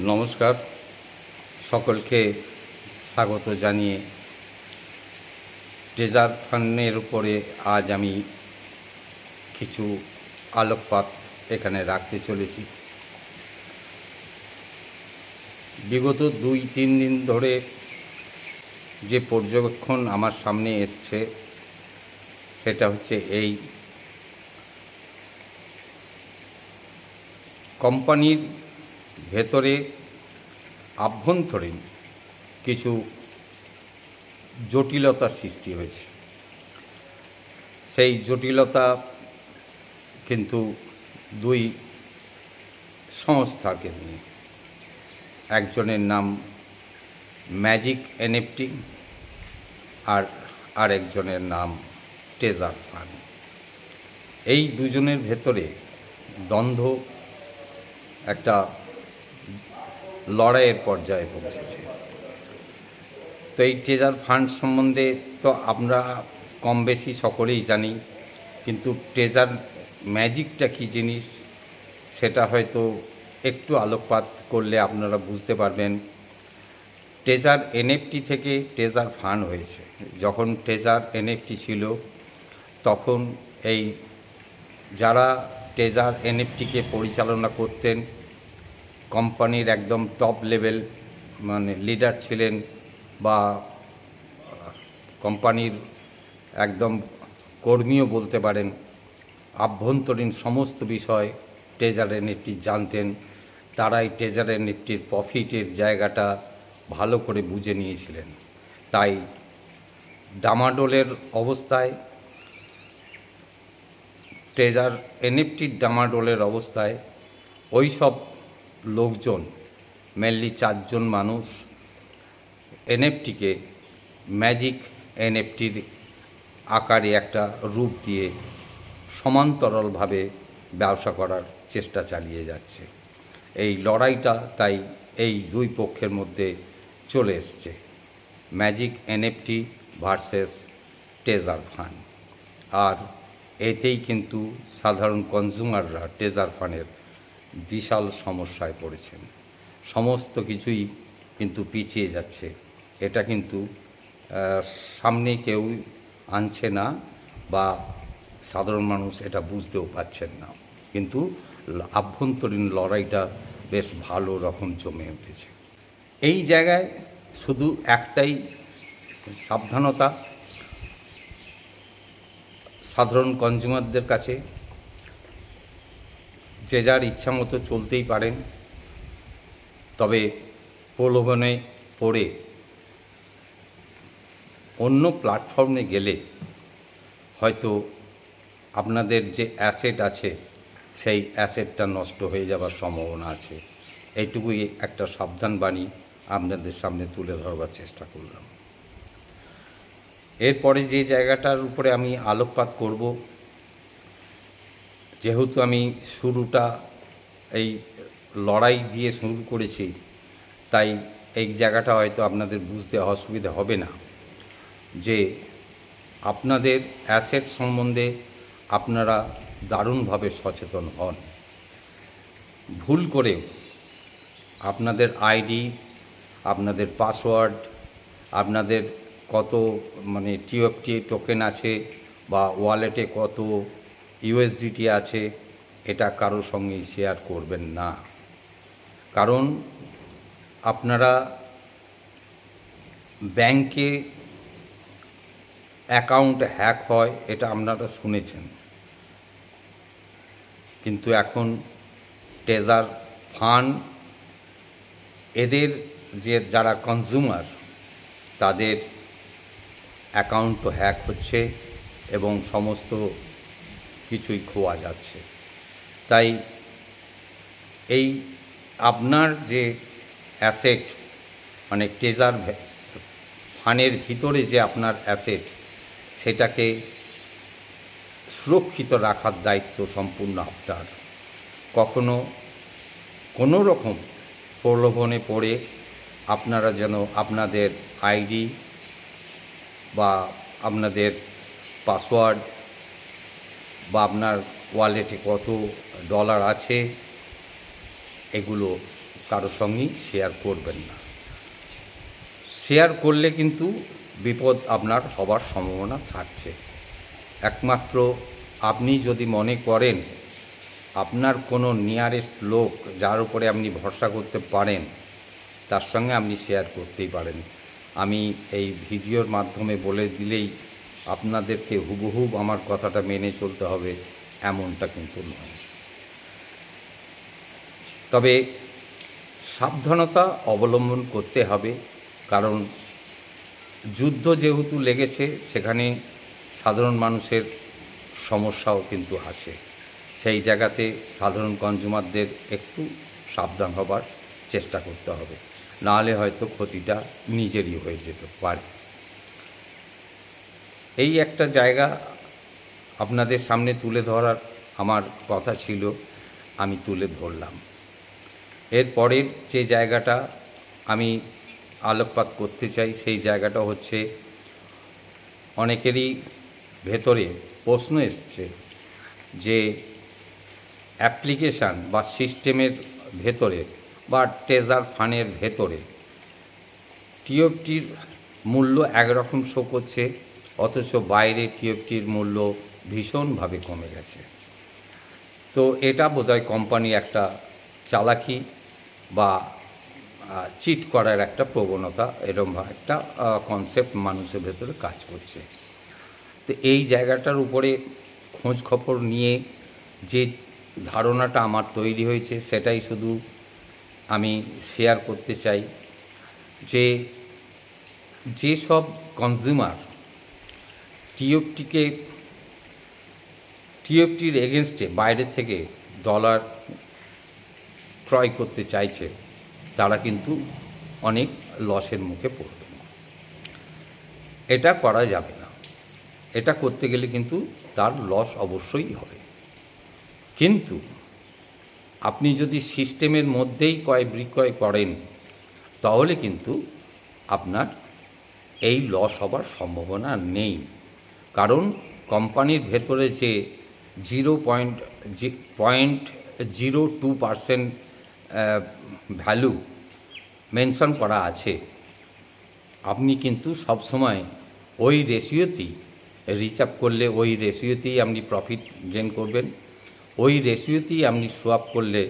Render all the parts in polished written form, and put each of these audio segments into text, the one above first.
নমস্কার, সকলকে স্বাগত জানিয়ে ট্রেজার ফান্ডের উপরে আজ আমি কিছু আলোকপাত এখানে রাখতে চলেছি। বিগত 2-3 দিন ধরে যে পর্যবেক্ষণ আমার সামনে এসছে সেটা হচ্ছে এই কোম্পানির ভেতরে আভ্যন্তরীণ কিছু জটিলতা সৃষ্টি হয়েছে। সেই জটিলতা কিন্তু দুই সংস্থাকে নিয়ে। একজনের নাম ম্যাজিক এনএফটি আর আরেকজনের নাম ট্রেজার ফান্ড। এই দুজনের ভেতরে দ্বন্দ্ব একটা লড়াইয়ের পর্যায়ে পৌঁছেছে। তো এই ট্রেজার ফান্ড সম্বন্ধে তো আমরা কম বেশি সকলেই জানি, কিন্তু ট্রেজার ম্যাজিকটা কী জিনিস সেটা হয়তো একটু আলোকপাত করলে আপনারা বুঝতে পারবেন। ট্রেজার এনএফটি থেকে ট্রেজার ফান্ড হয়েছে। যখন ট্রেজার এনএফটি ছিল তখন এই যারা ট্রেজার এনএফটিকে পরিচালনা করতেন, কোম্পানির একদম টপ লেভেল মানে লিডার ছিলেন বা কোম্পানির একদম কর্মীও বলতে পারেন, আভ্যন্তরীণ সমস্ত বিষয় ট্রেজার এনএফটি জানতেন। তারাই ট্রেজার এনএফটির প্রফিটের জায়গাটা ভালো করে বুঝে নিয়েছিলেন। তাই ডামাডোলের অবস্থায়, ট্রেজার এনএফটির ডামাডোলের অবস্থায় ওই সব লোকজন, মেনলি 4 জন মানুষ, এনএফটিকে ম্যাজিক এনএফটির আকারে একটা রূপ দিয়ে সমান্তরালভাবে ব্যবসা করার চেষ্টা চালিয়ে যাচ্ছে। এই লড়াইটা তাই এই দুই পক্ষের মধ্যে চলে এসছে, magic NFT versus treasure fund. আর এতেই কিন্তু সাধারণ কনজিউমাররা ট্রেজার ফান্ডের বিশাল সমস্যায় পড়েছেন। সমস্ত কিছুই কিন্তু পিছিয়ে যাচ্ছে। এটা কিন্তু সামনে কেউ আনছে না বা সাধারণ মানুষ এটা বুঝতেও পাচ্ছেন না, কিন্তু আভ্যন্তরীণ লড়াইটা বেশ ভালো রকম জমে উঠেছে। এই জায়গায় শুধু একটাই সাবধানতা সাধারণ কনজিউমারদের কাছে, যে যার ইচ্ছা মতো চলতেই পারেন, তবে প্রলোভনে পড়ে অন্য প্ল্যাটফর্মে গেলে হয়তো আপনাদের যে অ্যাসেট আছে সেই অ্যাসেটটা নষ্ট হয়ে যাবার সম্ভাবনা আছে। এইটুকুই একটা সাবধান বাণী আপনাদের সামনে তুলে ধরবার চেষ্টা করলাম। এরপরে যে জায়গাটার উপরে আমি আলোকপাত করব, যেহেতু আমি শুরুটা এই লড়াই দিয়ে শুরু করেছি, তাই এই জায়গাটা হয়তো আপনাদের বুঝতে অসুবিধা হবে না যে আপনাদের অ্যাসেট সম্বন্ধে আপনারা দারুণভাবে সচেতন হন। ভুল করেও আপনাদের আইডি, আপনাদের পাসওয়ার্ড, আপনাদের কত মানে টিএফটি টোকেন আছে বা ওয়ালেটে কত ইউএসডিটি আছে, এটা কারোর সঙ্গে শেয়ার করবেন না। কারণ আপনারা ব্যাংকে অ্যাকাউন্ট হ্যাক হয় এটা আপনারা শুনেছেন, কিন্তু এখন ট্রেজার ফান্ড, এদের যে যারা কনজিউমার তাদের অ্যাকাউন্ট তো হ্যাক হচ্ছে এবং সমস্ত কিছুই খোয়া যাচ্ছে। তাই এই আপনার যে অ্যাসেট মানে ট্রেজার ফান্ডের ভিতরে যে আপনার অ্যাসেট, সেটাকে সুরক্ষিত রাখার দায়িত্ব সম্পূর্ণ আপনার। কখনো কোনো রকম প্রলোভনে পড়ে আপনারা যেন আপনাদের আইডি বা আপনাদের পাসওয়ার্ড বা আপনার ওয়ালেটে কত ডলার আছে এগুলো কারোর সঙ্গেই শেয়ার করবেন না। শেয়ার করলে কিন্তু বিপদ আপনার হবার সম্ভাবনা থাকছে। একমাত্র আপনি যদি মনে করেন আপনার কোনো নিয়ারেস্ট লোক যার উপরে আপনি ভরসা করতে পারেন তার সঙ্গে আপনি শেয়ার করতেই পারেন। আমি এই ভিডিওর মাধ্যমে বলে দিলেই আপনাদেরকে হুবহুব আমার কথাটা মেনে চলতে হবে এমনটা কিন্তু নয়। তবে সাবধানতা অবলম্বন করতে হবে, কারণ যুদ্ধ যেহেতু লেগেছে সেখানে সাধারণ মানুষের সমস্যাও কিন্তু আছে। সেই জায়গাতে সাধারণ কনজিউমারদের একটু সাবধান হবার চেষ্টা করতে হবে, নাহলে হয়তো ক্ষতিটা নিজেরই হয়ে যেতে পারে। এই একটা জায়গা আপনাদের সামনে তুলে ধরার আমার কথা ছিল, আমি তুলে ধরলাম। এরপরের যে জায়গাটা আমি আলোকপাত করতে চাই সেই জায়গাটা হচ্ছে, অনেকেরই ভেতরে প্রশ্ন এসছে যে অ্যাপ্লিকেশান বা সিস্টেমের ভেতরে বা ট্রেজার ফান্ডের ভেতরে টিওএফটির মূল্য একরকম শো করছে, অথচ বাইরে টিওএফটির মূল্য ভীষণভাবে কমে গেছে। তো এটা বোধহয় কোম্পানির একটা চালাকি বা চিট করার একটা প্রবণতা, এরকম একটা কনসেপ্ট মানুষের ভেতরে কাজ করছে। তো এই জায়গাটার উপরে খোঁজ খবর নিয়ে যে ধারণাটা আমার তৈরি হয়েছে সেটাই শুধু আমি শেয়ার করতে চাই, যে যেসব কনজিউমার টিওএফটির এগেনস্টে বাইরে থেকে ডলার ক্রয় করতে চাইছে তারা কিন্তু অনেক লসের মুখে পড়বে। এটা করা যাবে না। এটা করতে গেলে কিন্তু তার লস অবশ্যই হবে। কিন্তু আপনি যদি সিস্টেমের মধ্যেই ক্রয় বিক্রয় করেন তাহলে কিন্তু আপনার এই লস হবার সম্ভাবনা নেই, কারণ কোম্পানির ভেতরে যে 0.02% ভ্যালু মেনশন করা আছে, আপনি কিন্তু সবসময় ওই রেশিওতেই রিচার্জ করলে ওই রেশিওতেই আপনি প্রফিট গেন করবেন, ওই রেশিওতেই আপনি সোয়াপ করলে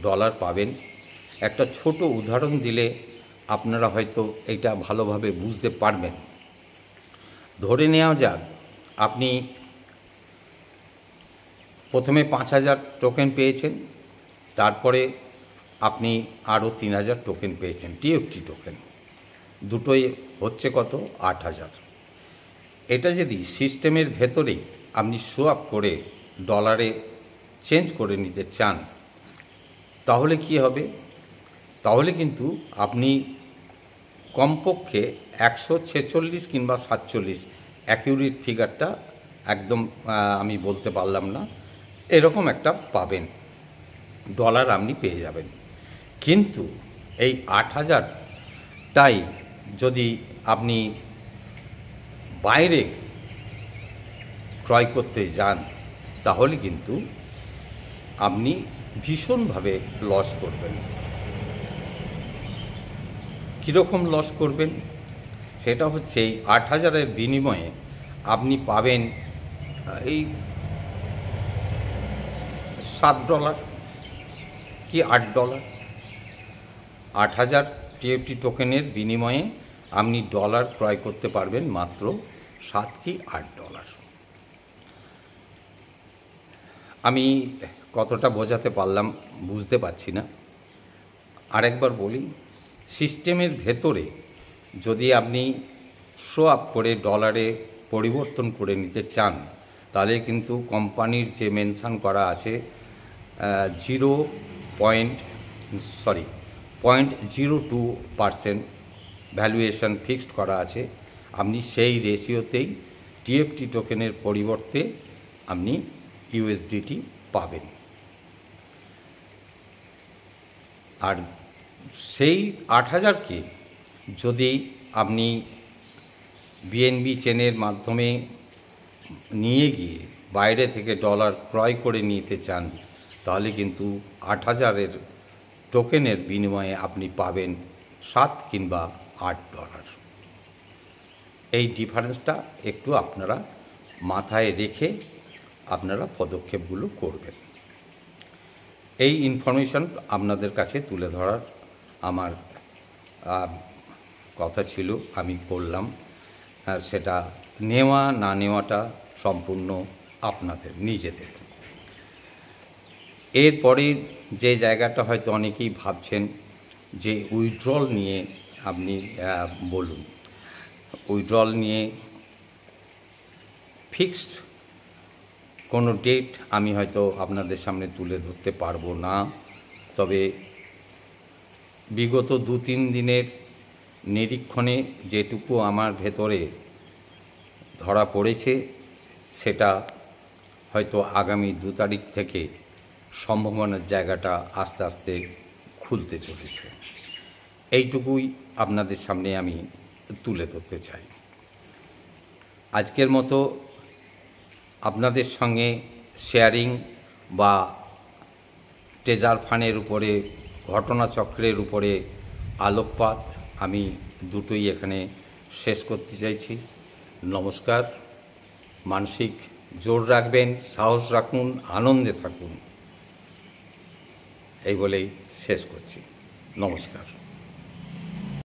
ডলার পাবেন। একটা ছোট উদাহরণ দিলে আপনারা হয়তো এটা ভালোভাবে বুঝতে পারবেন। ধরে নেওয়া যাক আপনি প্রথমে 5,000 টোকেন পেয়েছেন, তারপরে আপনি আরও 3,000 টোকেন পেয়েছেন, টিএফটি টোকেন, দুটোই হচ্ছে কত? 8,000। এটা যদি সিস্টেমের ভেতরেই আপনি সোয়াপ করে ডলারে চেঞ্জ করে নিতে চান তাহলে কি হবে? তাহলে কিন্তু আপনি কমপক্ষে 146 কিংবা 47, অ্যাকিউরেট ফিগারটা একদম আমি বলতে পারলাম না, এরকম একটা পাবেন, ডলার আপনি পেয়ে যাবেন। কিন্তু এই 8,000টাই যদি আপনি বাইরে ক্রয় করতে যান তাহলে কিন্তু আপনি ভীষণভাবে লস করবেন। কীরকম লস করবেন? সেটা হচ্ছে এই 8,000-এর বিনিময়ে আপনি পাবেন এই $7 কি $8। 8,000 টিএফটি টোকেনের বিনিময়ে আপনি ডলার ক্রয় করতে পারবেন মাত্র $7 কি $8। আমি কতটা বোঝাতে পারলাম বুঝতে পারছি না, আরেকবার বলি। সিস্টেমের ভেতরে যদি আপনি শো আপ করে ডলারে পরিবর্তন করে নিতে চান তাহলে কিন্তু কোম্পানির যে মেনশন করা আছে 0.02% ভ্যালুয়েশন ফিক্সড করা আছে, আপনি সেই রেশিওতেই টিএফটি টোকেনের পরিবর্তে আপনি ইউএসডিটি পাবেন। আর সেই 8,000কে যদি আপনি বিএনবি চেনের মাধ্যমে নিয়ে গিয়ে বাইরে থেকে ডলার ক্রয় করে নিতে চান তাহলে কিন্তু 8,000-এর টোকেনের বিনিময়ে আপনি পাবেন $7 কিংবা $8। এই ডিফারেন্সটা একটু আপনারা মাথায় রেখে আপনারা পদক্ষেপগুলো করবেন। এই ইনফরমেশন আপনাদের কাছে তুলে ধরার আমার কথা ছিল, আমি করলাম। সেটা নেওয়া না নেওয়াটা সম্পূর্ণ আপনাদের নিজেদের। এরপরে যে জায়গাটা হয়তো অনেকেই ভাবছেন যে উইথড্রল নিয়ে আপনি বলুন। উইথড্রল নিয়ে ফিক্সড কোনো ডেট আমি হয়তো আপনাদের সামনে তুলে ধরতে পারবো না, তবে বিগত 2-3 দিনের নিরীক্ষণে যেটুকু আমার ভেতরে ধরা পড়েছে সেটা হয়তো আগামী 2 তারিখ থেকে সম্ভাবনার জায়গাটা আস্তে আস্তে খুলতে চলেছে। এইটুকুই আপনাদের সামনে আমি তুলে ধরতে চাই। আজকের মতো আপনাদের সঙ্গে শেয়ারিং বা ট্রেজার ফান্ডের উপরে ঘটনাচক্রের উপরে আলোকপাত আমি দুটোই এখানে শেষ করতে চাইছি। নমস্কার। মানসিক জোর রাখবেন, সাহস রাখুন, আনন্দে থাকুন, এই বলেই শেষ করছি। নমস্কার।